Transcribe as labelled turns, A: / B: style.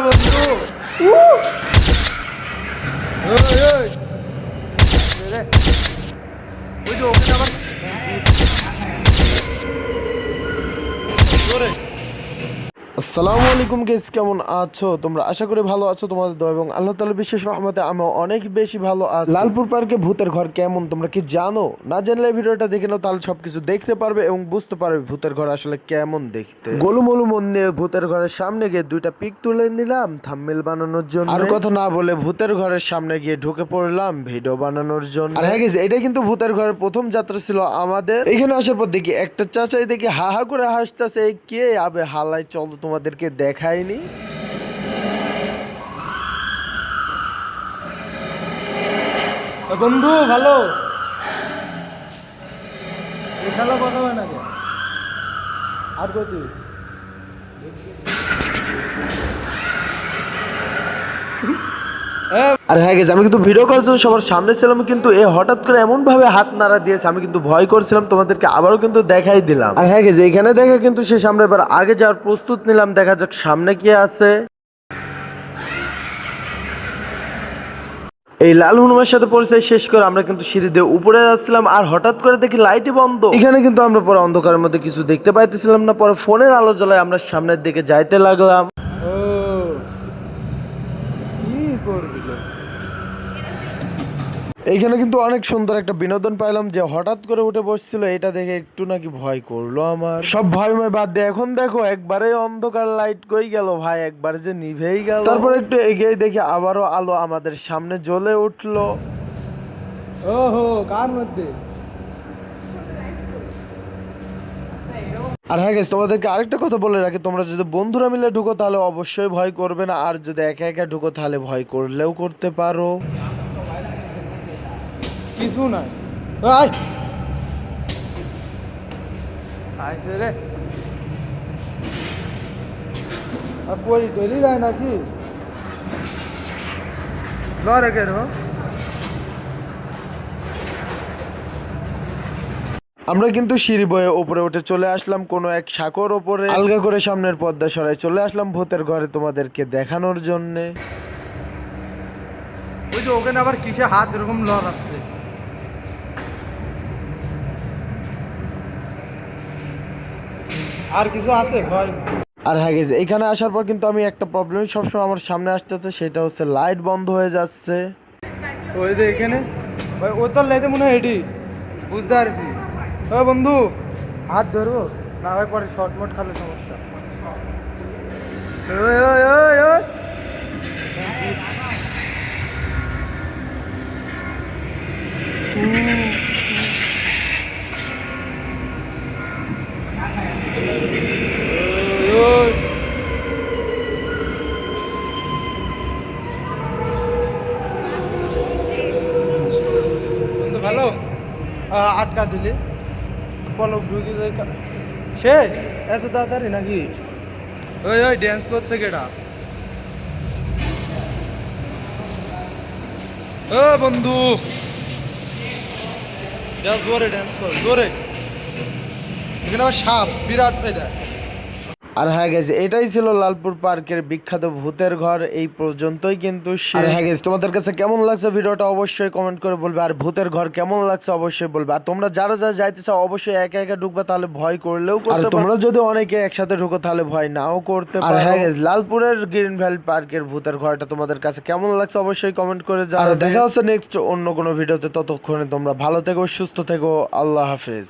A: বন্ধু ওই যে ওখানে আবার
B: আসসালামু আলাইকুম গাইস, কেমন আছো তোমরা? আশা করি ভালো আছো। তোমাদের দোয়া এবং আল্লাহ তাআলার বিশেষ রহমতে আমি অনেক বেশি ভালো আছি। লালপুর পার্কে ভূতের ঘর কেমন তোমরা কি জানো? না জানলে ভিডিওটা দেখে নাও, তাহলে সবকিছু দেখতে পারবে এবং বুঝতে পারবে ভূতের ঘর আসলে কেমন দেখতে। গোলুমলু মন নিয়ে ভূতের ঘরের সামনে গিয়ে দুইটা পিক তুলে নিলাম থাম্বনেল বানানোর জন্য। আর কথা না বলে ভূতের ঘরের সামনে গিয়ে ঢুকে পড়লাম ভিডিও বানানোর জন্য। আর হ্যাঁ গাইস, এটাই কিন্তু ভূতের ঘরের প্রথম যাত্রা ছিল আমাদের। এখানে আসার পর দেখি একটা চাচাই দেখি হা হা করে হাসতেছে। কে আবে হালাই, চলো তোমাদেরকে দেখাইনি।
A: বন্ধু ভালো এই শালা কথা হয় না কে আর কতি
B: আর হ্যাঁ গেছে, আমি কিন্তু ভিডিও করার জন্য সবার সামনে ছিলাম, কিন্তু এ হঠাৎ করে এমন ভাবে হাত নাড়া দিয়েছে, আমি কিন্তু ভয় করছিলাম। তোমাদেরকে আবারও কিন্তু দেখাই দিলাম। আর হ্যাঁ গেছে, এখানে দেখে কিন্তু সে সামনে এবার আগে যাওয়ার প্রস্তুত নিলাম। দেখা যাক সামনে কি আছে। এই লাল হনুমানের সাথে পরিচয় শেষ করে আমরা কিন্তু সিঁড়ি দিয়ে উপরে যাচ্ছিলাম, আর হঠাৎ করে দেখি লাইটই বন্ধ। এখানে কিন্তু আমরা পরে অন্ধকারের মধ্যে কিছু দেখতে পাইতেছিলাম না। পরে ফোনের আলো জ্বলায় আমরা সামনের দিকে যাইতে লাগলাম।
A: ও কি করবি
B: এইখানে কিন্তু অনেক সুন্দর একটা বিনোদন পাইলাম, যে হঠাৎ করে উঠে বসছিল, এটা দেখে একটু নাকি ভয় করলো আমার। সব ভয়ময় বাদ দিয়ে এখন দেখো একবারে অন্ধকার, লাইট কই গেল ভাই, একবারে যে নিভেই গেল। তারপর একটু এগিয়ে দেখি আবারও আলো আমাদের সামনে জ্বলে উঠলো।
A: ওহো কার মধ্যে
B: আর হ্যাঁ গেছে, তোমাদেরকে আরেকটা কথা বলে রাখি, তোমরা যদি বন্ধুরা মিলে ঢুকো তাহলে অবশ্যই ভয় করবে না, আর যদি একা একা ঢুকো তাহলে ভয় করলেও করতে পারো।
A: কিছু নাই রে আর পরি টরি যায় নাকি লড়ে কেন
B: আমরা কিন্তু সিঁড়ি বয়ে উপরে উঠে চলে আসলাম কোনো এক সাঁকোর ওপরে। আলগা করে সামনের পর্দা সরাই চলে আসলাম ভূতের ঘরে তোমাদেরকে দেখানোর জন্যে।
A: ওই যে ওখানে আবার কিসে হাত এরকম লড় আসছে আর কিছু আছে ভয়
B: আর হ্যাঁ গেছে, এখানে আসার পর কিন্তু আমি একটা প্রবলেম সবসময় আমার সামনে আসতেছে, সেটা হচ্ছে লাইট বন্ধ হয়ে যাচ্ছে।
A: ওই যে এখানে ও তোর লাইতে মনে হয় এটি বুঝতে পারছি। ও বন্ধু হাত ধরবো না ভাই, পরে শর্ট মোট খালে সমস্যা। ওই ওই ওই ওই ওই বন্ধু ভালো আটকা দিলি পলক ঢুকি শেষ এত তাড়াতাড়ি নাকি? ওই ওই ড্যান্স করছে কেটা? ও বন্ধু জোরে ড্যান্স কর জোরে, এখানে আবার সাপ বিরাট এটা।
B: আর হ্যাঁ গেছে, এটাই ছিল লালপুর পার্কের বিখ্যাত ভূতের ঘর। এই পর্যন্তই কিন্তু শেষ। আর হ্যাঁ গেছে, তোমাদের কাছে কেমন লাগছে ভিডিওটা অবশ্যই কমেন্ট করে বলবে, আর ভূতের ঘর কেমন লাগছে অবশ্যই বলবে। আর তোমরা যারা যারা যাইতে চাও অবশ্যই একা একা ঢুকবা, তাহলে ভয় করলেও করতে পারো। তোমরা যদি অনেকে একসাথে ঢুকো তাহলে ভয় নাও করতে পারো। আর হ্যাঁ গেছে, লালপুরের গ্রিন ভ্যালি পার্কের ভূতের ঘরটা তোমাদের কাছে কেমন লাগছে অবশ্যই কমেন্ট করে জানাও। দেখা হচ্ছে নেক্সট অন্য কোনো ভিডিওতে, ততক্ষণে তোমরা ভালো থেকো, সুস্থ থেকো, আল্লাহ হাফেজ।